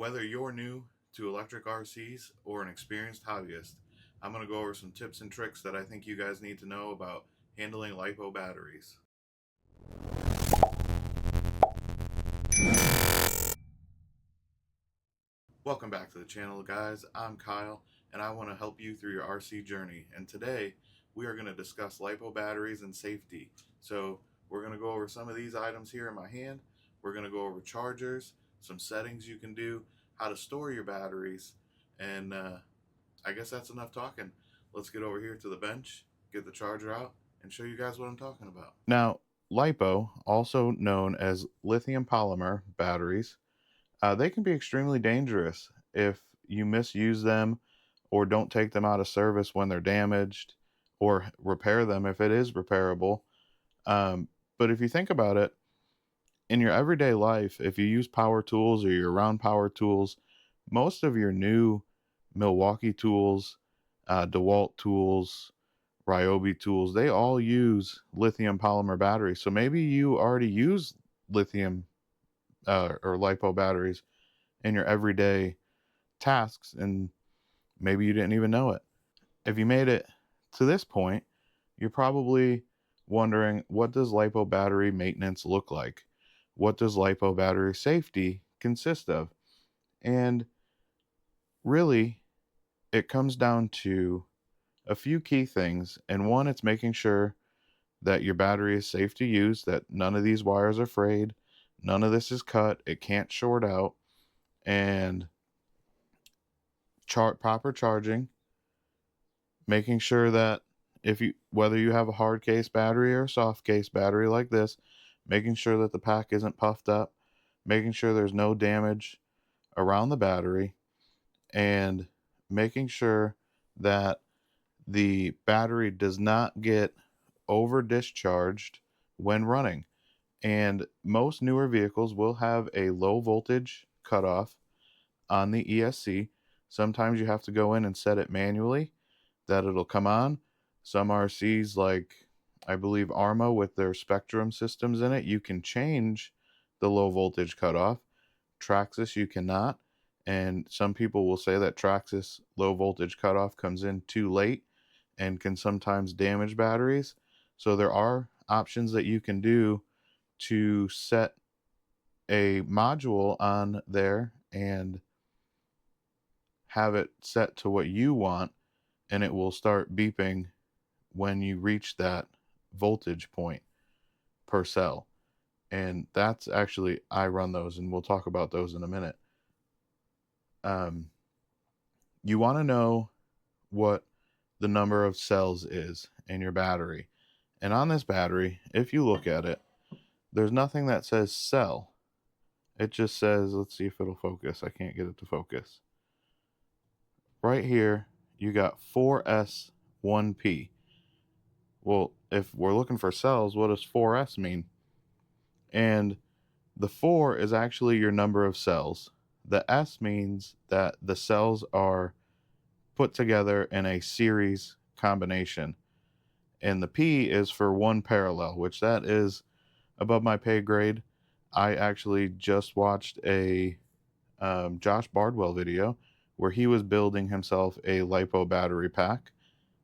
Whether you're new to electric RCs or an experienced hobbyist, I'm going to go over some tips and tricks that I think you guys need to know about handling LiPo batteries. Welcome back to the channel, guys. I'm Kyle and I want to help you through your RC journey. And today we are going to discuss LiPo batteries and safety. So we're going to go over some of these items here in my hand. We're going to go over chargers, some settings you can do, how to store your batteries, and I guess that's enough talking. Let's get over here to the bench, get the charger out, and show you guys what I'm talking about. Now, LiPo, also known as lithium polymer batteries, they can be extremely dangerous if you misuse them or don't take them out of service when they're damaged, or repair them if it is repairable. But if you think about it, in your everyday life, if you use power tools or you're around power tools, most of your new Milwaukee tools, DeWalt tools, Ryobi tools, they all use lithium polymer batteries. So maybe you already use lithium or LiPo batteries in your everyday tasks, and maybe you didn't even know it. If you made it to this point, you're probably wondering, what does LiPo battery maintenance look like? What does LiPo battery safety consist of? And really, it comes down to a few key things. And one, it's making sure that your battery is safe to use, that none of these wires are frayed, none of this is cut, it can't short out, and proper charging, making sure that whether you have a hard case battery or a soft case battery like this, making sure that the pack isn't puffed up, making sure there's no damage around the battery, and making sure that the battery does not get over discharged when running. And most newer vehicles will have a low voltage cutoff on the ESC. Sometimes you have to go in and set it manually that it'll come on. Some RCs, like I believe Arma with their Spectrum systems in it, you can change the low voltage cutoff. Traxxas you cannot, and some people will say that traxxas low voltage cutoff comes in too late and can sometimes damage batteries. So there are options that you can do to set a module on there and have it set to what you want, and it will start beeping when you reach that voltage point per cell. And that's actually, I run those, and we'll talk about those in a minute. You want to know what the number of cells is in your battery. And on this battery, if you look at it, there's nothing that says cell. It just says, let's see if it'll focus. I can't get it to focus. Right here, you got 4S 1P. Well, if we're looking for cells, what does 4S mean? And the 4 is actually your number of cells. The S means that the cells are put together in a series combination. And the P is for one parallel, which that is above my pay grade. I actually just watched a Josh Bardwell video where he was building himself a LiPo battery pack.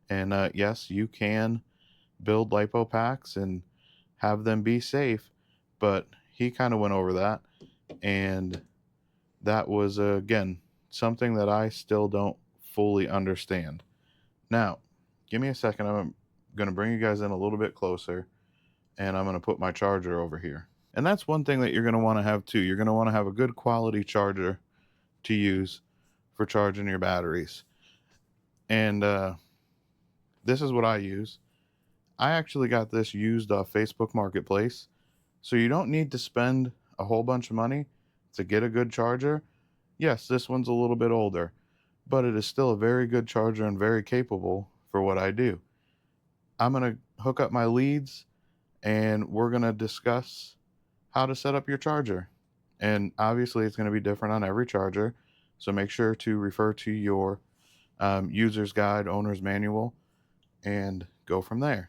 And yes, you can build LiPo packs and have them be safe, but he kind of went over that, and that was again something that I still don't fully understand. Now, give me a second. I'm going to bring you guys in a little bit closer, and I'm going to put my charger over here. And that's one thing that you're going to want to have too. You're going to want to have a good quality charger to use for charging your batteries. And this is what I use. I actually got this used off Facebook Marketplace. So you don't need to spend a whole bunch of money to get a good charger. Yes, this one's a little bit older, but it is still a very good charger and very capable for what I do. I'm going to hook up my leads, and we're going to discuss how to set up your charger. And obviously it's going to be different on every charger. So make sure to refer to your user's guide, owner's manual, and go from there.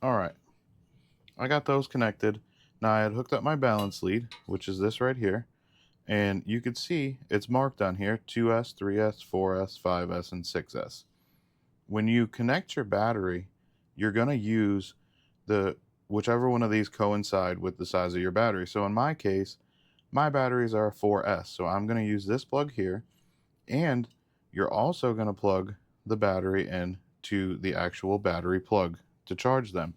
All right, I got those connected. Now I had hooked up my balance lead, which is this right here. And you can see it's marked on here 2S, 3S, 4S, 5S, and 6S. When you connect your battery, you're going to use the whichever one of these coincide with the size of your battery. So in my case, my batteries are a 4S. So I'm going to use this plug here, and you're also going to plug the battery in to the actual battery plug to charge them.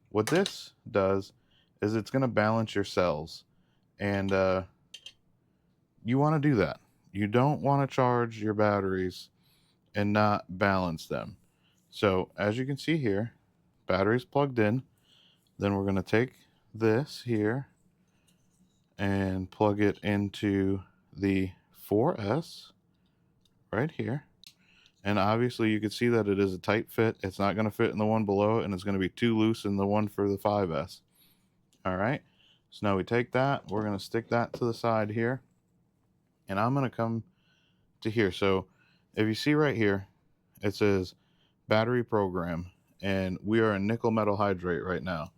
What this does is it's going to balance your cells, and you want to do that. You don't want to charge your batteries and not balance them. So as you can see here, battery's plugged in. Then we're going to take this here and plug it into the 4S right here. And obviously you can see that it is a tight fit. It's not going to fit in the one below it, and it's going to be too loose in the one for the 5S. All right. So now we take that, we're going to stick that to the side here, and I'm going to come to here. So if you see right here, it says battery program, and we are in nickel metal hydrate right now.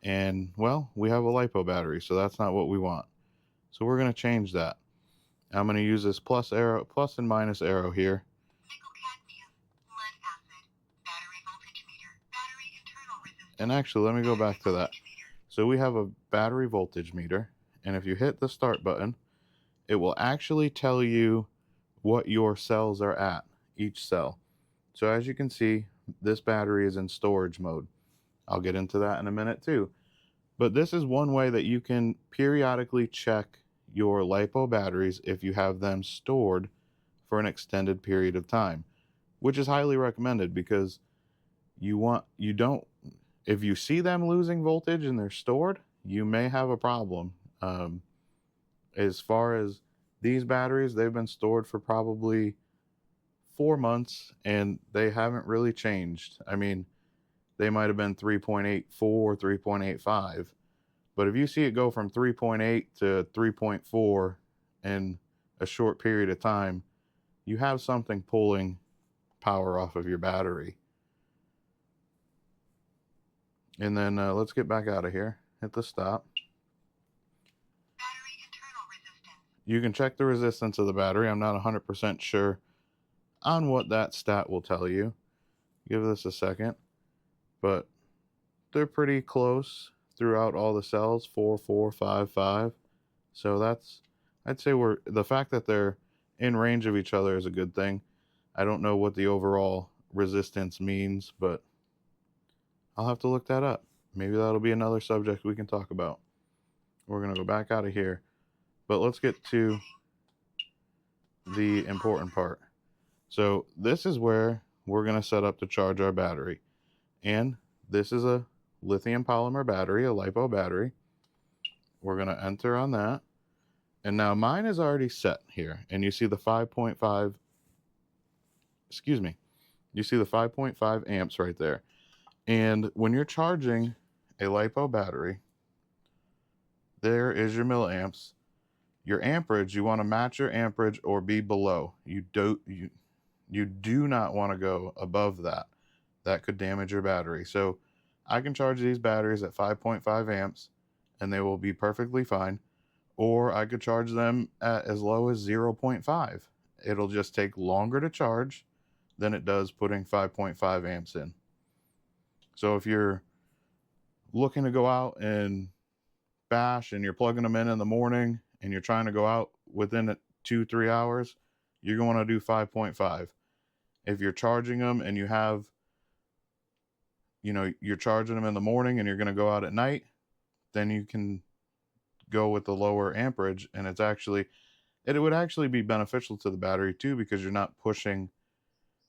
And well, we have a LiPo battery, so that's not what we want. So we're going to change that. I'm going to use this plus arrow, plus and minus arrow here. And actually, let me go back to that. So we have a battery voltage meter, and if you hit the start button, it will actually tell you what your cells are at, each cell. So as you can see, this battery is in storage mode. I'll get into that in a minute too. But this is one way that you can periodically check your LiPo batteries if you have them stored for an extended period of time, which is highly recommended, because if you see them losing voltage and they're stored, you may have a problem. As far as these batteries, they've been stored for probably 4 months and they haven't really changed. I mean, they might have been 3.84, 3.85, but if you see it go from 3.8 to 3.4 in a short period of time, you have something pulling power off of your battery. And then let's get back out of here. Hit the stop. Battery internal resistance. You can check the resistance of the battery. I'm not 100% sure on what that stat will tell you. Give this a second. But they're pretty close throughout all the cells, 4, 4, 5, 5. So that's, I'd say the fact that they're in range of each other is a good thing. I don't know what the overall resistance means, but I'll have to look that up. Maybe that'll be another subject we can talk about. We're going to go back out of here. But let's get to the important part. So this is where we're going to set up to charge our battery. And this is a lithium polymer battery, a LiPo battery. We're going to enter on that. And now mine is already set here. And you see the 5.5, you see the 5.5 amps right there. And when you're charging a LiPo battery, there is your milliamps. Your amperage, you want to match your amperage or be below. You do not want to go above that. That could damage your battery. So I can charge these batteries at 5.5 amps and they will be perfectly fine. Or I could charge them at as low as 0.5. It'll just take longer to charge than it does putting 5.5 amps in. So if you're looking to go out and bash and you're plugging them in the morning and you're trying to go out within 2-3 hours, you're going to do 5.5. If you're charging them and you're charging them in the morning and you're going to go out at night, then you can go with the lower amperage, and it would actually be beneficial to the battery too, because you're not pushing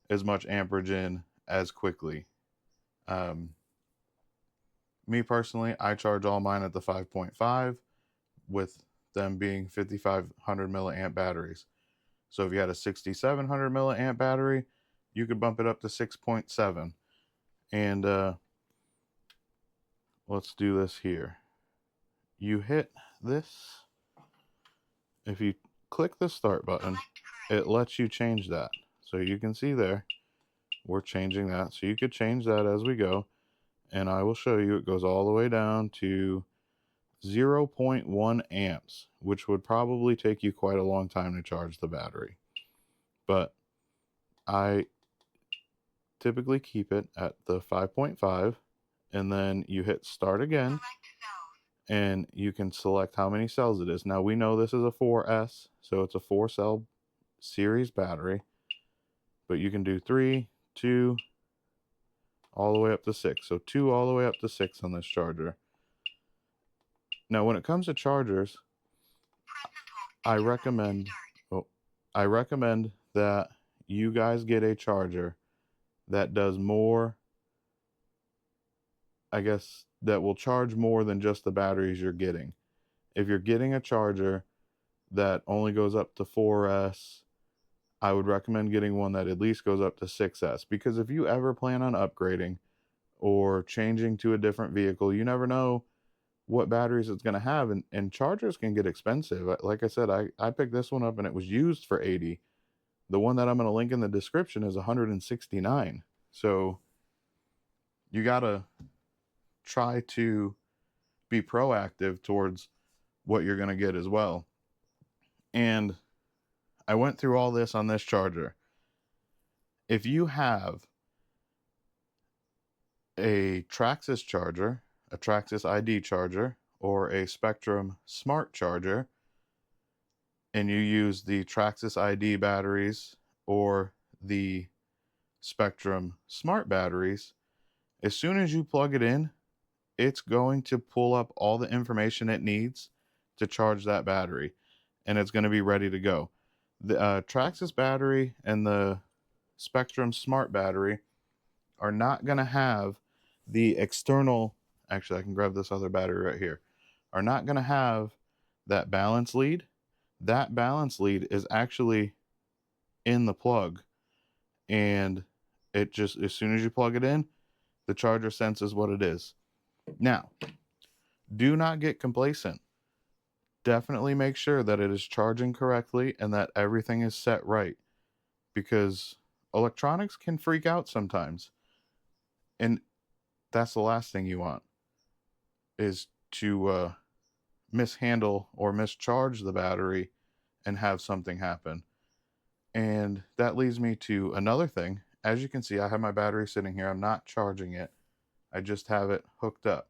as much amperage in as quickly. Me personally, I charge all mine at the 5.5, with them being 5,500 milliamp batteries. So if you had a 6,700 milliamp battery, you could bump it up to 6.7. And let's do this here. You hit this. If you click the start button, it lets you change that. So you can see there, we're changing that. So you could change that as we go. and I will show you. It goes all the way down to 0.1 amps, which would probably take you quite a long time to charge the battery. But I typically keep it at the 5.5, and then you hit start again, and you can select how many cells it is. Now we know this is a 4S, so it's a 4-cell series battery, but you can do 3, 2, all the way up to 6. So 2 all the way up to 6 on this charger. Now when it comes to chargers, I recommend that you guys get a charger that does more, I guess, that will charge more than just the batteries you're getting. If you're getting a charger that only goes up to 4S, I would recommend getting one that at least goes up to 6S, because if you ever plan on upgrading or changing to a different vehicle, you never know what batteries it's going to have, and chargers can get expensive. Like I said, I picked this one up and it was used for 80. The one that I'm going to link in the description is 169. So you got to try to be proactive towards what you're going to get as well. And I went through all this on this charger. If you have a Traxxas charger, a Traxxas ID charger, or a Spectrum Smart charger, and you use the Traxxas ID batteries or the Spectrum Smart batteries, as soon as you plug it in, it's going to pull up all the information it needs to charge that battery, and it's going to be ready to go. The Traxxas battery and the Spectrum Smart battery are not going to have the external, actually I can grab this other battery right here, are not going to have that balance lead. That balance lead is actually in the plug, and it just, as soon as you plug it in, the charger senses what it is. Now, do not get complacent. Definitely make sure that it is charging correctly and that everything is set right, because electronics can freak out sometimes, and that's the last thing you want, is to mishandle or mischarge the battery and have something happen. And that leads me to another thing. As you can see, I have my battery sitting here. I'm not charging it. I just have it hooked up.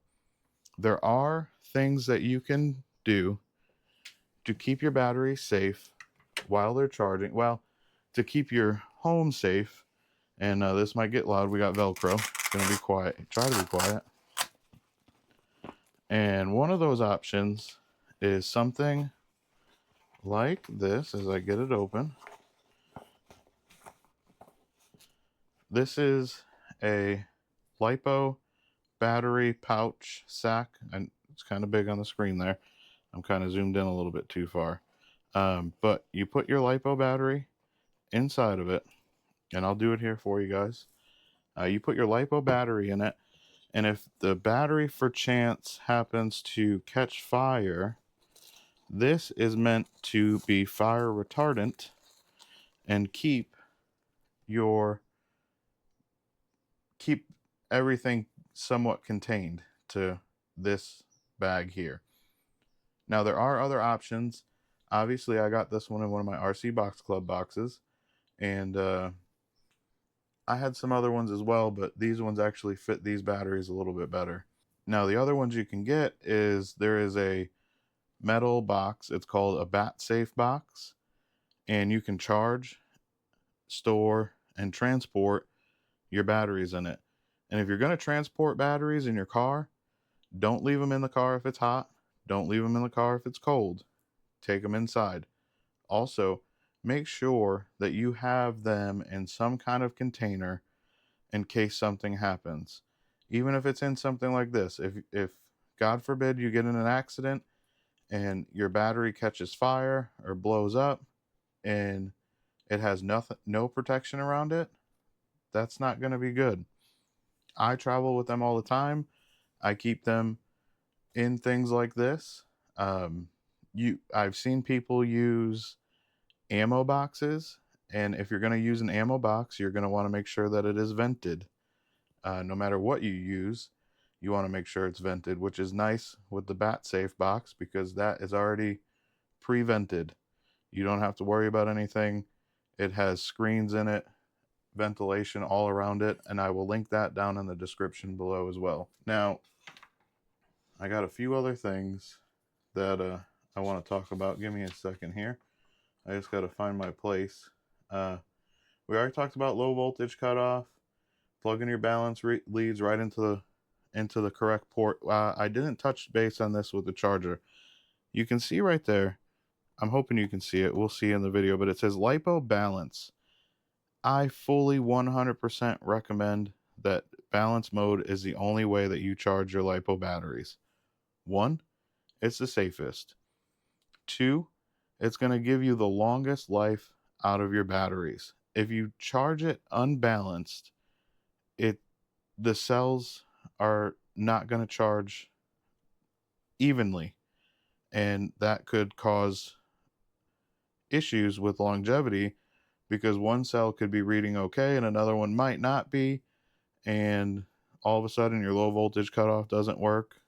There are things that you can do to keep your battery safe while they're charging. Well, to keep your home safe. And this might get loud. We got Velcro. It's going to be quiet. Try to be quiet. And one of those options is something like this, as I get it open. This is a Lipo battery pouch sack, and it's kind of big on the screen there. I'm kind of zoomed in a little bit too far. But you put your Lipo battery inside of it, and I'll do it here for you guys. You put your Lipo battery in it, and if the battery for chance happens to catch fire, this is meant to be fire retardant and keep everything somewhat contained to this bag here. Now there are other options. Obviously I got this one in one of my RC Box Club boxes, and I had some other ones as well, but these ones actually fit these batteries a little bit better. Now the other ones you can get is, there is a metal box. It's called a bat safe box, and you can charge, store, and transport your batteries in it. And if you're going to transport batteries in your car, don't leave them in the car if it's hot. Don't leave them in the car if it's cold. Take them inside. Also, make sure that you have them in some kind of container in case something happens. Even if it's in something like this, if God forbid you get in an accident and your battery catches fire or blows up and it has no protection around it, that's not going to be good. I travel with them all the time. I keep them in things like this. I've seen people use ammo boxes, and if you're going to use an ammo box, you're going to want to make sure that it is vented. No matter what you use, you want to make sure it's vented, which is nice with the bat safe box because that is already pre-vented. You don't have to worry about anything. It has screens in it, ventilation all around it, and I will link that down in the description below as well. Now, I got a few other things that I want to talk about. Give me a second here. I just got to find my place. We already talked about low voltage cutoff, plugging your balance leads right into the correct port. I didn't touch base on this with the charger. You can see right there. I'm hoping you can see it. We'll see in the video, but it says Lipo balance. I fully 100% recommend that balance mode is the only way that you charge your Lipo batteries. 1, it's the safest. 2, it's going to give you the longest life out of your batteries. If you charge it unbalanced, the cells are not going to charge evenly, and that could cause issues with longevity because one cell could be reading okay and another one might not be, and all of a sudden your low voltage cutoff doesn't work,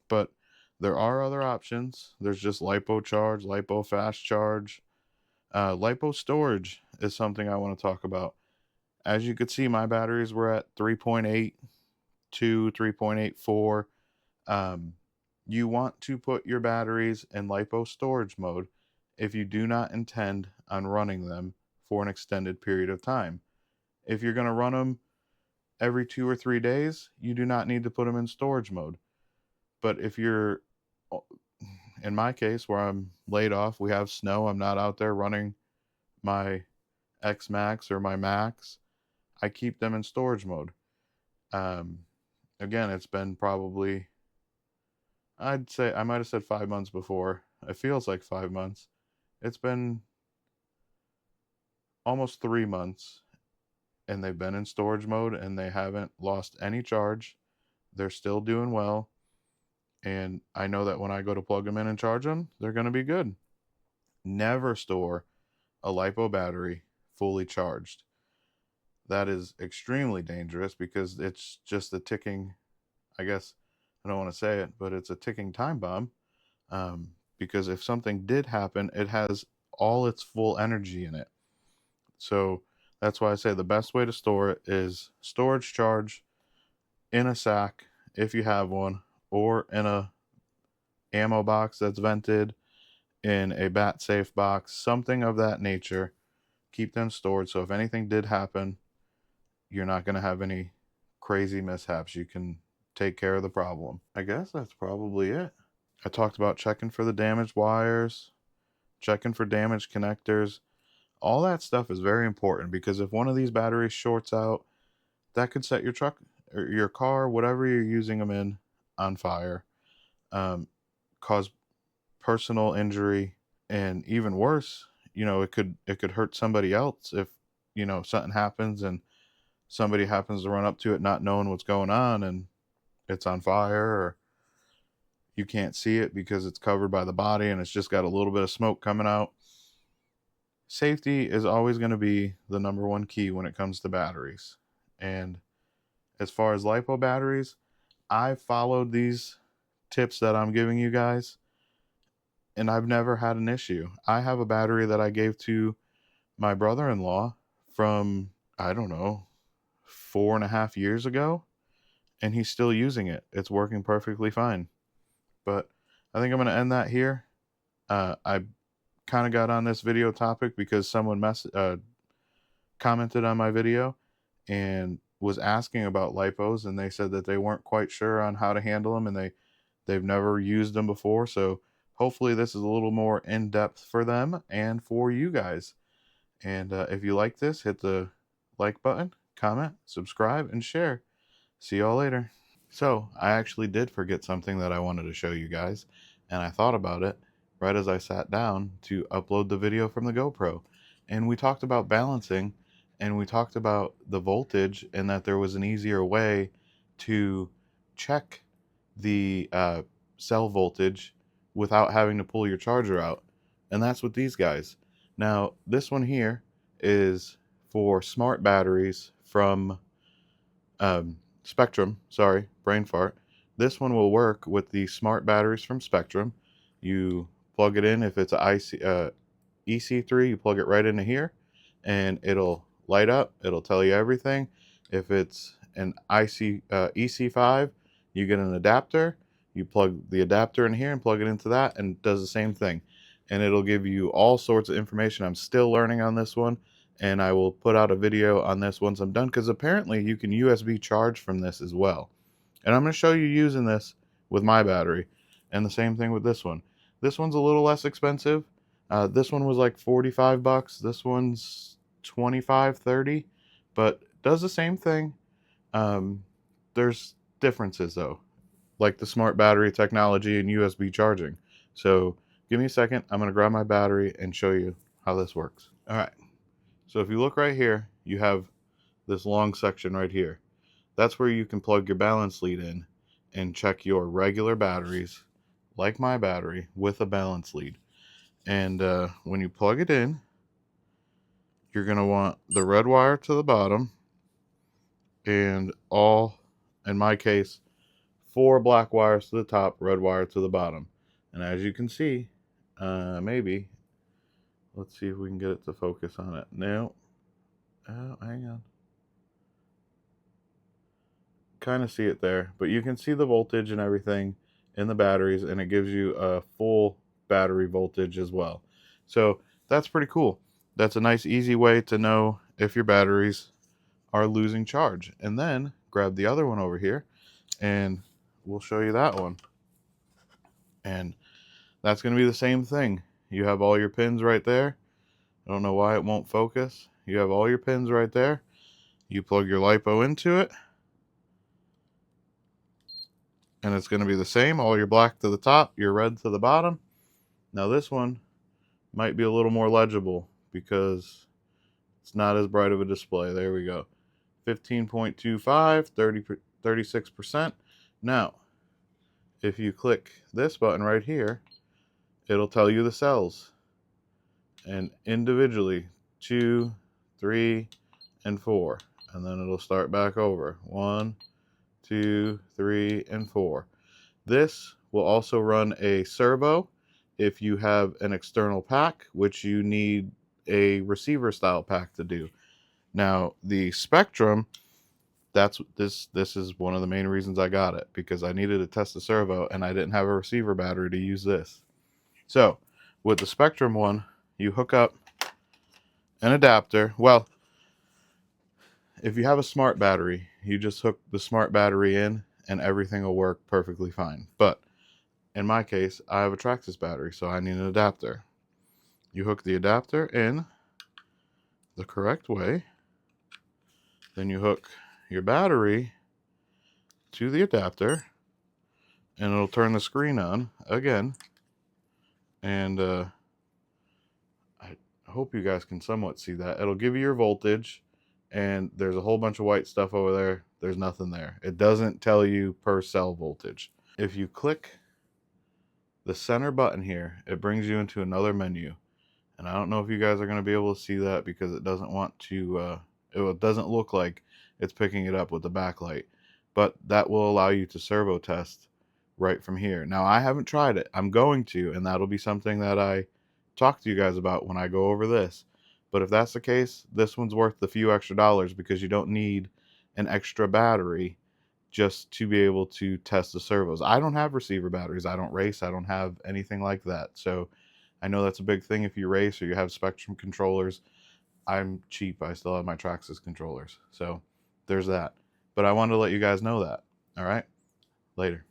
but there are other options. There's just lipo charge, lipo fast charge. Lipo storage is something I want to talk about. As you could see, my batteries were at 3.8 to 3.84. You want to put your batteries in lipo storage mode if you do not intend on running them for an extended period of time. If you're going to run them every 2 or 3 days, you do not need to put them in storage mode. But if you're, in my case, where I'm laid off, we have snow, I'm not out there running my x-maxx or my max, I keep them in storage mode. Again, it's been probably, I'd say, I might have said 5 months before. It feels like 5 months. It's been almost 3 months, and they've been in storage mode, and they haven't lost any charge. They're still doing well, and I know that when I go to plug them in and charge them, they're going to be good. Never store a LiPo battery fully charged. That is extremely dangerous because it's just a ticking, I guess, I don't want to say it, but it's a ticking time bomb. Because if something did happen, it has all its full energy in it. So that's why I say the best way to store it is storage charge in a sack, if you have one, or in a ammo box that's vented, in a bat safe box, something of that nature. Keep them stored so if anything did happen, you're not going to have any crazy mishaps. You can take care of the problem. I guess that's probably it. I talked about checking for the damaged wires, checking for damaged connectors. All that stuff is very important because if one of these batteries shorts out, that could set your truck or your car, whatever you're using them in, on fire, cause personal injury, and even worse, it could hurt somebody else if something happens and somebody happens to run up to it not knowing what's going on and it's on fire, or you can't see it because it's covered by the body and it's just got a little bit of smoke coming out. Safety is always going to be the number one key when it comes to batteries. And as far as LiPo batteries, I followed these tips that I'm giving you guys, and I've never had an issue. I have a battery that I gave to my brother-in-law from, I don't know, 4.5 years ago, and he's still using it. It's working perfectly fine. But I think I'm going to end that here. I kind of got on this video topic because someone commented on my video and was asking about lipos, and they said that they weren't quite sure on how to handle them, and they've never used them before. So hopefully this is a little more in-depth for them and for you guys. And if you like this, hit the like button, comment, subscribe, and share. See y'all later. So I actually did forget something that I wanted to show you guys, and I thought about it right as I sat down to upload the video from the GoPro. And we talked about balancing, and we talked about the voltage, and that there was an easier way to check the cell voltage without having to pull your charger out. And that's with these guys. Now, this one here is for smart batteries from Spectrum, sorry, brain fart. This one will work with the smart batteries from Spectrum. You plug it in. If it's a EC3, you plug it right into here and it'll light up. It'll tell you everything. If it's an EC5, you get an adapter. You plug the adapter in here and plug it into that, and it does the same thing. And it'll give you all sorts of information. I'm still learning on this one, and I will put out a video on this once I'm done, because apparently you can USB charge from this as well. And I'm going to show you using this with my battery, and the same thing with this one. This one's a little less expensive. This one was like 45 bucks. This one's 25, 30, but does the same thing. There's differences though, like the smart battery technology and USB charging. So give me a second. I'm going to grab my battery and show you how this works. All right. So if you look right here, you have this long section right here. That's where you can plug your balance lead in and check your regular batteries, like my battery, with a balance lead. And when you plug it in, you're going to want the red wire to the bottom and all, in my case, 4 black wires to the top, red wire to the bottom. And as you can see, maybe, let's see if we can get it to focus on it. No, hang on. Kind of see it there, but you can see the voltage and everything in the batteries, and it gives you a full battery voltage as well. So that's pretty cool. That's a nice easy way to know if your batteries are losing charge. And then grab the other one over here and we'll show you that one. And that's going to be the same thing. You have all your pins right there. I don't know why it won't focus. You have all your pins right there. You plug your LiPo into it, and it's going to be the same. All your black to the top, your red to the bottom. Now this one might be a little more legible because it's not as bright of a display. There we go. 15.25, 36%. Now, if you click this button right here, it'll tell you the cells. And individually, 2, 3, and 4. And then it'll start back over. 1, 2, 3, and 4. This will also run a servo if you have an external pack, which you need a receiver style pack to do. Now, the Spectrum, this is one of the main reasons I got it, because I needed to test the servo and I didn't have a receiver battery to use this. So, with the Spectrum one, you hook up an adapter. Well, if you have a smart battery, you just hook the smart battery in and everything will work perfectly fine. But in my case, I have a traxxas battery, so I need an adapter. You hook the adapter in the correct way. Then you hook your battery to the adapter, and it'll turn the screen on again. And I hope you guys can somewhat see that. It'll give you your voltage, and there's a whole bunch of white stuff over there. There's nothing there. It doesn't tell you per cell voltage. If you click the center button here, it brings you into another menu. And I don't know if you guys are going to be able to see that because it doesn't want to, it doesn't look like it's picking it up with the backlight. But that will allow you to servo test right from here. Now, I haven't tried it. I'm going to, and that'll be something that I talk to you guys about when I go over this. But if that's the case, this one's worth the few extra dollars because you don't need an extra battery just to be able to test the servos. I don't have receiver batteries. I don't race. I don't have anything like that. So I know that's a big thing if you race or you have Spectrum controllers. I'm cheap. I still have my traxxas controllers. So there's that. But I wanted to let you guys know that. All right. Later.